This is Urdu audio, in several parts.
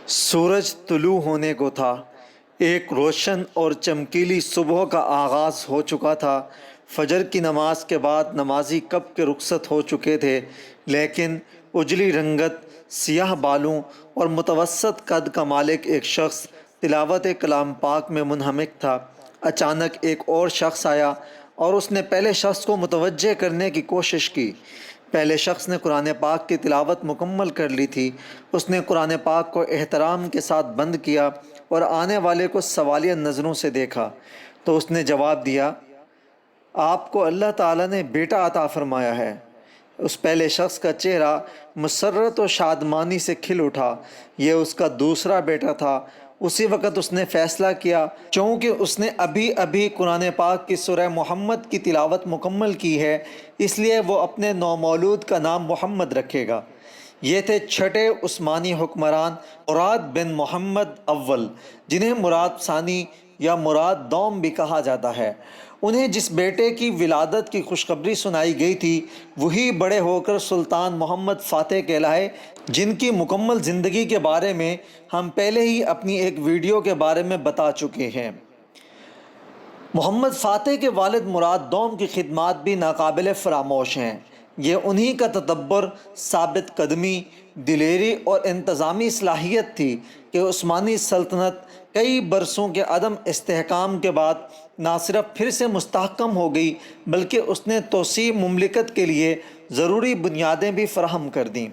سورج طلوع ہونے کو تھا۔ ایک روشن اور چمکیلی صبح کا آغاز ہو چکا تھا۔ فجر کی نماز کے بعد نمازی کب کے رخصت ہو چکے تھے، لیکن اجلی رنگت، سیاہ بالوں اور متوسط قد کا مالک ایک شخص تلاوت کلام پاک میں منہمک تھا۔ اچانک ایک اور شخص آیا اور اس نے پہلے شخص کو متوجہ کرنے کی کوشش کی۔ پہلے شخص نے قرآن پاک کی تلاوت مکمل کر لی تھی۔ اس نے قرآن پاک کو احترام کے ساتھ بند کیا اور آنے والے کو سوالیہ نظروں سے دیکھا تو اس نے جواب دیا، آپ کو اللہ تعالیٰ نے بیٹا عطا فرمایا ہے۔ اس پہلے شخص کا چہرہ مسرت و شادمانی سے کھل اٹھا۔ یہ اس کا دوسرا بیٹا تھا۔ اسی وقت اس نے فیصلہ کیا، چونکہ اس نے ابھی قرآن پاک کی سورہ محمد کی تلاوت مکمل کی ہے، اس لیے وہ اپنے نومولود کا نام محمد رکھے گا۔ یہ تھے چھٹے عثمانی حکمران مراد بن محمد اول، جنہیں مراد ثانی یا مراد دوم بھی کہا جاتا ہے۔ انہیں جس بیٹے کی ولادت کی خوشخبری سنائی گئی تھی، وہی بڑے ہو کر سلطان محمد فاتح کہلائے، جن کی مکمل زندگی کے بارے میں ہم پہلے ہی اپنی ایک ویڈیو کے بارے میں بتا چکے ہیں۔ محمد فاتح کے والد مراد دوم کی خدمات بھی ناقابل فراموش ہیں۔ یہ انہی کا تدبر، ثابت قدمی، دلیری اور انتظامی صلاحیت تھی کہ عثمانی سلطنت کئی برسوں کے عدم استحکام کے بعد نہ صرف پھر سے مستحکم ہو گئی، بلکہ اس نے توسیع مملکت کے لیے ضروری بنیادیں بھی فراہم کر دیں۔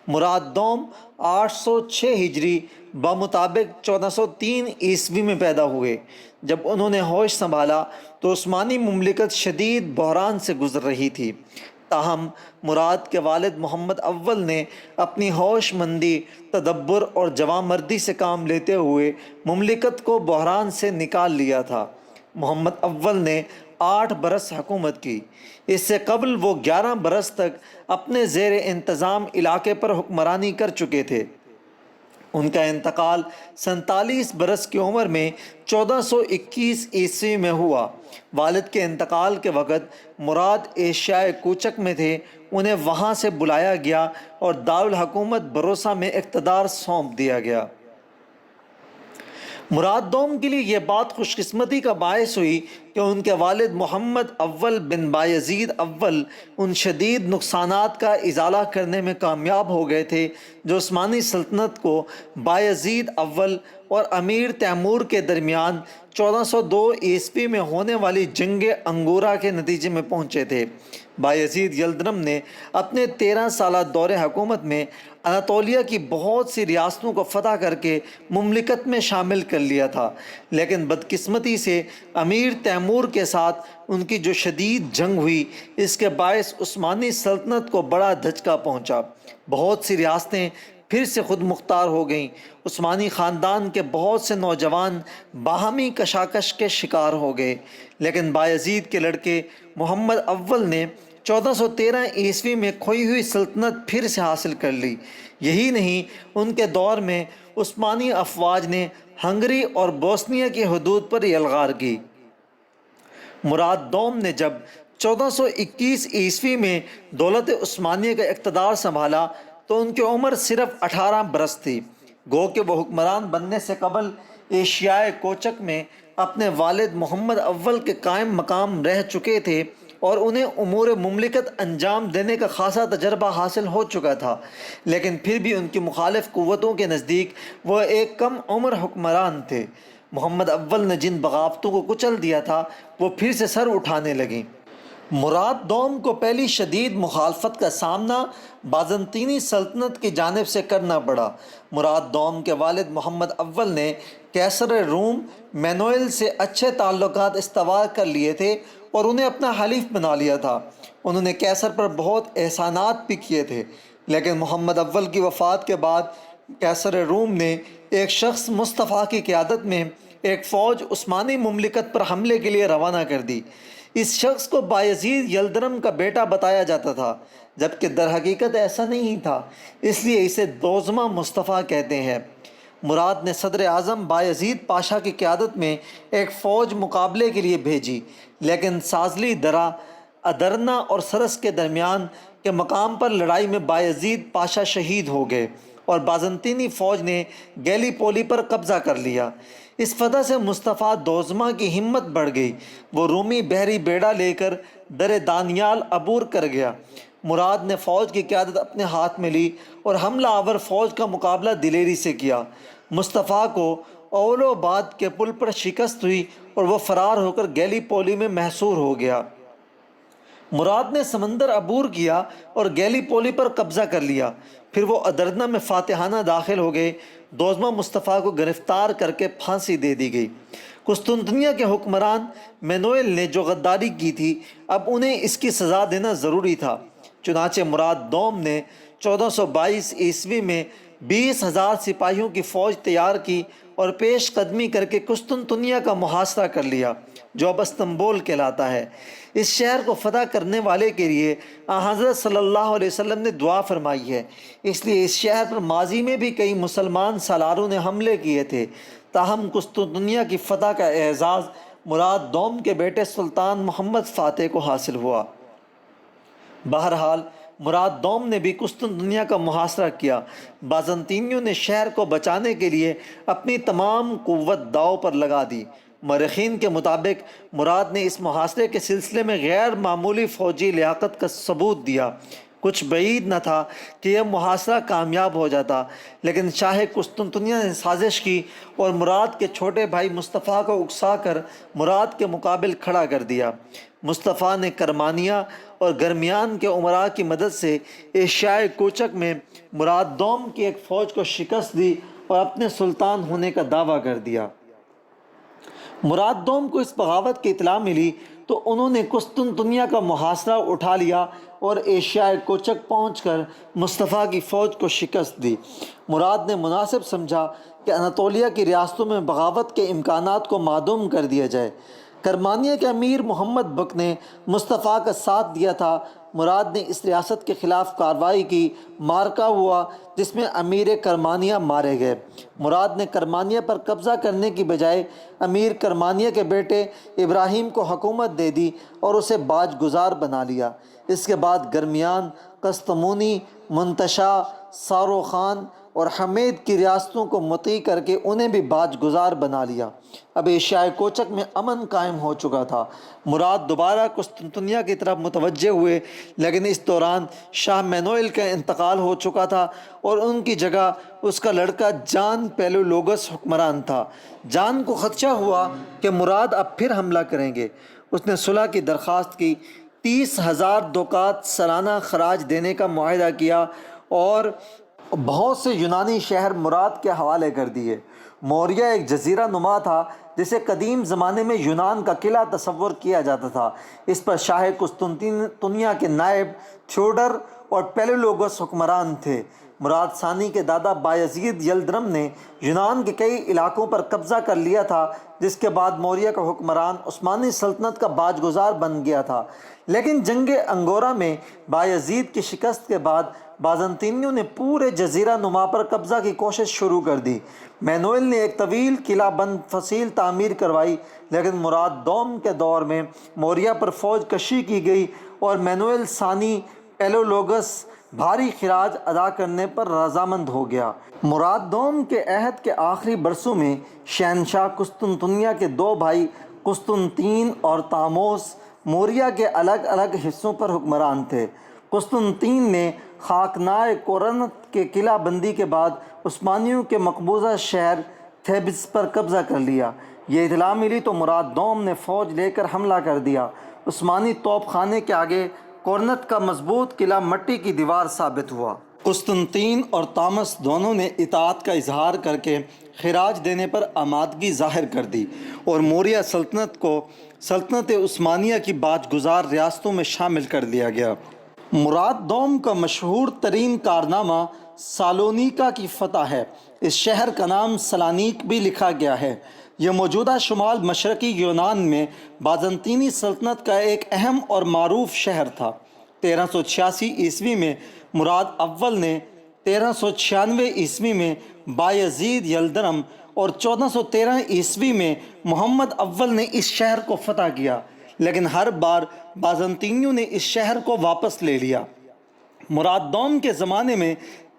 مراد دوم 806 ہجری بمطابق 1403 عیسوی میں پیدا ہوئے۔ جب انہوں نے ہوش سنبھالا تو عثمانی مملکت شدید بحران سے گزر رہی تھی۔ تاہم مراد کے والد محمد اول نے اپنی ہوش مندی، تدبر اور جوانمردی سے کام لیتے ہوئے مملکت کو بحران سے نکال لیا تھا۔ محمد اول نے 8 برس حکومت کی۔ اس سے قبل وہ 11 برس تک اپنے زیر انتظام علاقے پر حکمرانی کر چکے تھے۔ ان کا انتقال 47 برس کی عمر میں 1421 عیسوی میں ہوا۔ والد کے انتقال کے وقت مراد ایشیائے کوچک میں تھے۔ انہیں وہاں سے بلایا گیا اور دارالحکومت بروسا میں اقتدار سونپ دیا گیا۔ مراد دوم کے لیے یہ بات خوش قسمتی کا باعث ہوئی کہ ان کے والد محمد اول بن بایزید اول ان شدید نقصانات کا ازالہ کرنے میں کامیاب ہو گئے تھے جو عثمانی سلطنت کو بایزید اول اور امیر تیمور کے درمیان 1402 عیسوی میں ہونے والی جنگ انگورا کے نتیجے میں پہنچے تھے۔ بایزید یلدرم نے اپنے 13 سالہ دور حکومت میں اناطولیہ کی بہت سی ریاستوں کو فتح کر کے مملکت میں شامل کر لیا تھا، لیکن بدقسمتی سے امیر تیمور کے ساتھ ان کی جو شدید جنگ ہوئی، اس کے باعث عثمانی سلطنت کو بڑا دھچکا پہنچا۔ بہت سی ریاستیں پھر سے خود مختار ہو گئیں۔ عثمانی خاندان کے بہت سے نوجوان باہمی کشاکش کے شکار ہو گئے، لیکن بایزید کے لڑکے محمد اول نے 1413 عیسوی میں کھوئی ہوئی سلطنت پھر سے حاصل کر لی۔ یہی نہیں، ان کے دور میں عثمانی افواج نے ہنگری اور بوسنیا کی حدود پر یلغار کی۔ مراد دوم نے جب 1421 عیسوی میں دولت عثمانیہ کا اقتدار سنبھالا تو ان کی عمر صرف 18 برس تھی۔ گو کہ وہ حکمران بننے سے قبل ایشیائے کوچک میں اپنے والد محمد اول کے قائم مقام رہ چکے تھے اور انہیں امور مملکت انجام دینے کا خاصا تجربہ حاصل ہو چکا تھا، لیکن پھر بھی ان کی مخالف قوتوں کے نزدیک وہ ایک کم عمر حکمران تھے۔ محمد اول نے جن بغاوتوں کو کچل دیا تھا، وہ پھر سے سر اٹھانے لگیں۔ مراد دوم کو پہلی شدید مخالفت کا سامنا بازنطینی سلطنت کی جانب سے کرنا پڑا۔ مراد دوم کے والد محمد اول نے قیصر روم مینوئل سے اچھے تعلقات استوار کر لیے تھے اور انہیں اپنا حلیف بنا لیا تھا۔ انہوں نے قیصر پر بہت احسانات بھی کیے تھے، لیکن محمد اول کی وفات کے بعد قیصر روم نے ایک شخص مصطفیٰ کی قیادت میں ایک فوج عثمانی مملکت پر حملے کے لیے روانہ کر دی۔ اس شخص کو بایزید یلدرم کا بیٹا بتایا جاتا تھا، جبکہ در حقیقت ایسا نہیں تھا، اس لیے اسے دوزمہ مصطفیٰ کہتے ہیں۔ مراد نے صدر اعظم بایزید پاشا کی قیادت میں ایک فوج مقابلے کے لیے بھیجی، لیکن سازلی درہ، ادرنا اور سرس کے درمیان کے مقام پر لڑائی میں بایزید پاشا شہید ہو گئے اور بازنطینی فوج نے گیلی پولی پر قبضہ کر لیا۔ اس فتح سے مصطفیٰ دوزمہ کی ہمت بڑھ گئی، وہ رومی بحری بیڑا لے کر در دانیال عبور کر گیا۔ مراد نے فوج کی قیادت اپنے ہاتھ میں لی اور حملہ آور فوج کا مقابلہ دلیری سے کیا۔ مصطفیٰ کو اولو بعد کے پل پر شکست ہوئی اور وہ فرار ہو کر گیلی پولی میں محصور ہو گیا۔ مراد نے سمندر عبور کیا اور گیلی پولی پر قبضہ کر لیا، پھر وہ ادرنا میں فاتحانہ داخل ہو گئے۔ دوزمہ مصطفیٰ کو گرفتار کر کے پھانسی دے دی گئی۔ قسطنطنیہ کے حکمران مینوئل نے جو غداری کی تھی، اب انہیں اس کی سزا دینا ضروری تھا۔ چنانچہ مراد دوم نے 1422 عیسوی میں 20,000 سپاہیوں کی فوج تیار کی اور پیش قدمی کر کے قسطنطنیہ کا محاصرہ کر لیا، جو اب استنبول کہلاتا ہے۔ اس شہر کو فتح کرنے والے کے لیے حضرت صلی اللہ علیہ وسلم نے دعا فرمائی ہے، اس لیے اس شہر پر ماضی میں بھی کئی مسلمان سالاروں نے حملے کیے تھے، تاہم قسطنطنیہ کی فتح کا اعزاز مراد دوم کے بیٹے سلطان محمد فاتح کو حاصل ہوا۔ بہرحال مراد دوم نے بھی قسطنطنیہ کا محاصرہ کیا۔ بازنطینیوں نے شہر کو بچانے کے لیے اپنی تمام قوت داؤ پر لگا دی۔ مورخین کے مطابق مراد نے اس محاصرے کے سلسلے میں غیر معمولی فوجی لیاقت کا ثبوت دیا۔ کچھ بعید نہ تھا کہ یہ محاصرہ کامیاب ہو جاتا، لیکن شاہ قسطنطنیہ نے سازش کی اور مراد کے چھوٹے بھائی مصطفیٰ کو اکسا کر مراد کے مقابل کھڑا کر دیا۔ مصطفیٰ نے کرمانیہ اور گرمیان کے امراء کی مدد سے ایشیائے کوچک میں مراد دوم کی ایک فوج کو شکست دی اور اپنے سلطان ہونے کا دعویٰ کر دیا۔ مراد دوم کو اس بغاوت کی اطلاع ملی تو انہوں نے قسطنطنیہ کا محاصرہ اٹھا لیا اور ایشیائے کوچک پہنچ کر مصطفیٰ کی فوج کو شکست دی۔ مراد نے مناسب سمجھا کہ اناطولیہ کی ریاستوں میں بغاوت کے امکانات کو معدوم کر دیا جائے۔ کرمانیہ کے امیر محمد بک نے مصطفیٰ کا ساتھ دیا تھا۔ مراد نے اس ریاست کے خلاف کارروائی کی، مارکا ہوا جس میں امیر کرمانیہ مارے گئے۔ مراد نے کرمانیہ پر قبضہ کرنے کی بجائے امیر کرمانیہ کے بیٹے ابراہیم کو حکومت دے دی اور اسے باج گزار بنا لیا۔ اس کے بعد گرمیان، قسطمونی، منتشا، ساروخان اور حمید کی ریاستوں کو مطیع کر کے انہیں بھی باج گزار بنا لیا۔ اب ایشیائے کوچک میں امن قائم ہو چکا تھا۔ مراد دوبارہ قسطنطنیہ کی طرف متوجہ ہوئے، لیکن اس دوران شاہ مینوئل کا انتقال ہو چکا تھا اور ان کی جگہ اس کا لڑکا جان پیلولوگس حکمران تھا۔ جان کو خدشہ ہوا کہ مراد اب پھر حملہ کریں گے۔ اس نے صلح کی درخواست کی، 30,000 دوکات سالانہ خراج دینے کا معاہدہ کیا اور بہت سے یونانی شہر مراد کے حوالے کر دیے۔ موریہ ایک جزیرہ نما تھا جسے قدیم زمانے میں یونان کا قلعہ تصور کیا جاتا تھا۔ اس پر شاہ قسطنطنیہ کے نائب تھیوڈر اور پیلولوگس حکمران تھے۔ مراد ثانی کے دادا بایزید یلدرم نے یونان کے کئی علاقوں پر قبضہ کر لیا تھا، جس کے بعد موریہ کا حکمران عثمانی سلطنت کا باج گزار بن گیا تھا۔ لیکن جنگ انگورا میں بایزید کی شکست کے بعد بازنطینیوں نے پورے جزیرہ نما پر قبضہ کی کوشش شروع کر دی۔ مینوئل نے ایک طویل قلعہ بند فصیل تعمیر کروائی، لیکن مراد دوم کے دور میں موریہ پر فوج کشی کی گئی اور مینوئل ثانی پیلولوگس بھاری خراج ادا کرنے پر رضامند ہو گیا۔ مراد دوم کے عہد کے آخری برسوں میں شہنشاہ قسطنطنیہ کے دو بھائی قسطنطین اور طاموس موریہ کے الگ الگ حصوں پر حکمران تھے۔ قسطنطین نے خاکنائے کورنت کے قلعہ بندی کے بعد عثمانیوں کے مقبوضہ شہر تھیبس پر قبضہ کر لیا۔ یہ اطلاع ملی تو مراد دوم نے فوج لے کر حملہ کر دیا۔ عثمانی توپ خانے کے آگے کورنت کا مضبوط قلعہ مٹی کی دیوار ثابت ہوا۔ قسطنطین اور طامس دونوں نے اطاعت کا اظہار کر کے خراج دینے پر آمادگی ظاہر کر دی اور موریہ سلطنت کو سلطنت عثمانیہ کی باج گزار ریاستوں میں شامل کر دیا گیا۔ مراد دوم کا مشہور ترین کارنامہ سالونیکا کی فتح ہے۔ اس شہر کا نام سلانیک بھی لکھا گیا ہے۔ یہ موجودہ شمال مشرقی یونان میں بازنطینی سلطنت کا ایک اہم اور معروف شہر تھا۔ 1386 عیسوی میں مراد اول نے، 1396 عیسوی میں بایزید یلدرم اور 1413 عیسوی میں محمد اول نے اس شہر کو فتح کیا، لیکن ہر بار بازنطینیوں نے اس شہر کو واپس لے لیا۔ مراد دوم کے زمانے میں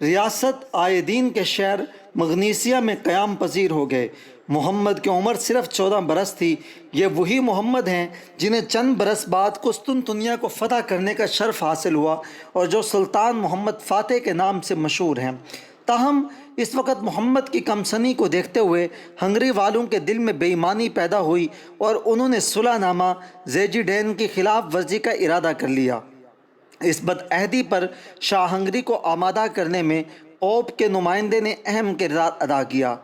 ریاست آئے دین کے شہر مغنیسیہ میں قیام پذیر ہو گئے۔ محمد کی عمر صرف 14 برس تھی۔ یہ وہی محمد ہیں جنہیں چند برس بعد قسطنطنیہ کو فتح کرنے کا شرف حاصل ہوا اور جو سلطان محمد فاتح کے نام سے مشہور ہیں۔ تاہم اس وقت محمد کی کم سنی کو دیکھتے ہوئے ہنگری والوں کے دل میں بے ایمانی پیدا ہوئی اور انہوں نے صلح نامہ زیجیڈین کی خلاف ورزی کا ارادہ کر لیا۔ اس بدعہدی پر شاہ ہنگری کو آمادہ کرنے میں پوپ کے نمائندے نے اہم کردار ادا کیا۔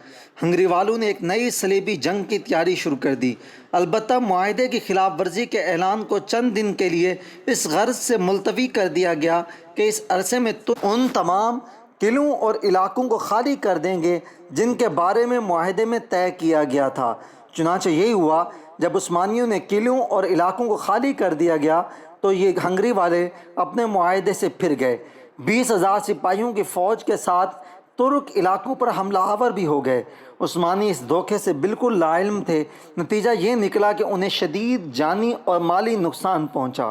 ہنگری والوں نے ایک نئی صلیبی جنگ کی تیاری شروع کر دی، البتہ معاہدے کی خلاف ورزی کے اعلان کو چند دن کے لیے اس غرض سے ملتوی کر دیا گیا کہ اس عرصے میں ان تمام قلعوں اور علاقوں کو خالی کر دیں گے جن کے بارے میں معاہدے میں طے کیا گیا تھا۔ چنانچہ یہی ہوا۔ جب عثمانیوں نے قلعوں اور علاقوں کو خالی کر دیا گیا تو یہ ہنگری والے اپنے معاہدے سے پھر گئے۔ 20,000 سپاہیوں کی فوج کے ساتھ ترک علاقوں پر حملہ آور بھی ہو گئے۔ عثمانی اس دھوکے سے بالکل لاعلم تھے۔ نتیجہ یہ نکلا کہ انہیں شدید جانی اور مالی نقصان پہنچا۔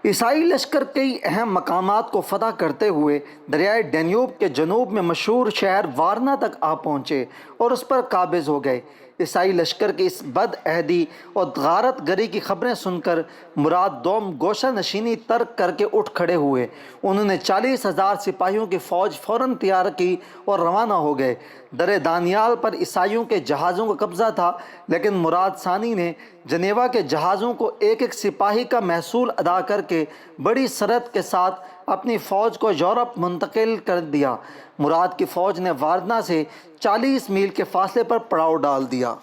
عیسائی لشکر کئی اہم مقامات کو فتح کرتے ہوئے دریائے ڈینیوب کے جنوب میں مشہور شہر وارنا تک آ پہنچے اور اس پر قابض ہو گئے۔ عیسائی لشکر کی اس بد عہدی اور غارت گری کی خبریں سن کر مراد دوم گوشہ نشینی ترک کر کے اٹھ کھڑے ہوئے۔ انہوں نے 40,000 سپاہیوں کی فوج فوراً تیار کی اور روانہ ہو گئے۔ در دانیال پر عیسائیوں کے جہازوں کا قبضہ تھا، لیکن مراد ثانی نے جنیوا کے جہازوں کو ایک ایک سپاہی کا محصول ادا کر کے بڑی سرعت کے ساتھ اپنی فوج کو یورپ منتقل کر دیا۔ مراد کی فوج نے وارنا سے 40 میل کے فاصلے پر پڑاؤ ڈال دیا۔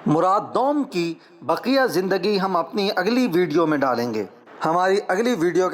مراد دوم کی بقیہ زندگی ہم اپنی اگلی ویڈیو میں ڈالیں گے۔ ہماری اگلی ویڈیو